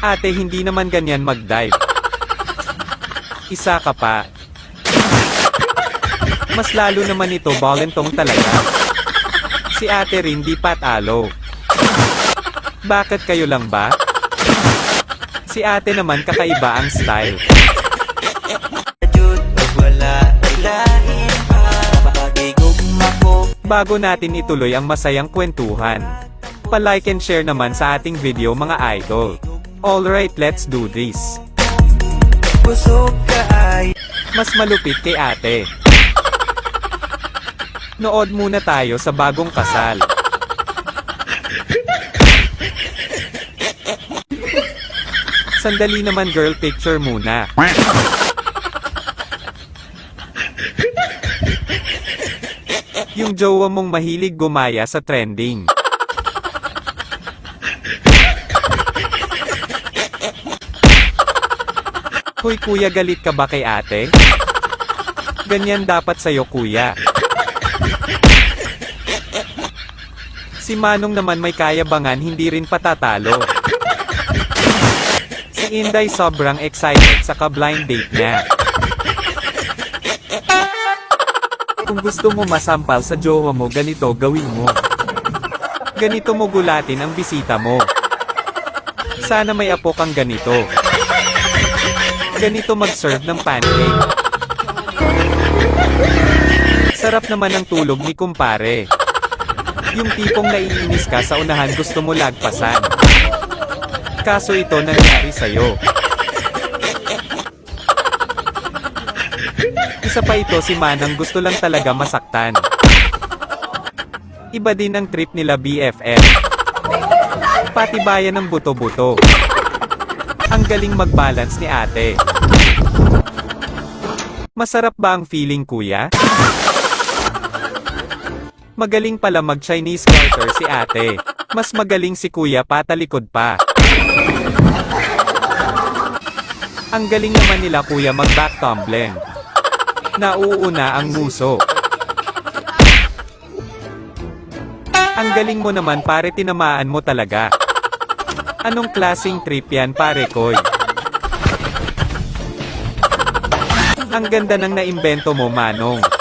Ate, hindi naman ganyan mag-dive. Isa ka pa. Mas lalo naman ito balentong talaga. Si ate rin di patalo. Bakit kayo lang ba? Si ate naman kakaiba ang style. Bago natin ituloy ang masayang kwentuhan, pa-like and share naman sa ating video mga idol. Alright, let's do this. Mas malupit kay ate. Nood muna tayo sa bagong kasal. Sandali naman girl, picture muna. Yung jowa mong mahilig gumaya sa trending. Hoy kuya, galit ka ba kay ate? Ganyan dapat sa'yo kuya. Si Manong naman may kayabangan, hindi rin patatalo. Si Inday sobrang excited sa ka-blind date niya. Kung gusto mo masampal sa jowa mo, ganito gawin mo. Ganito mo gulatin ang bisita mo. Sana may apo kang ganito. Ganito mag-serve ng pancake. Sarap naman ang tulog ni kumpare. Yung tipong naiinis ka sa unahan, gusto mo lagpasan. Kaso ito nangyari sa'yo. Isa pa ito, si Manang gusto lang talaga masaktan. Iba din ang trip nila BFF. Patibayan ng buto-buto. Ang galing mag-balance ni ate. Masarap ba ang feeling kuya? Magaling pala mag-Chinese garter si ate. Mas magaling si kuya, patalikod pa. Ang galing naman nila kuya mag-back tumbling. Nauuna ang muso. Ang galing mo naman pare, tinamaan mo talaga. Anong klaseng trip yan pare koy? Ang ganda ng naimbento mo Manong.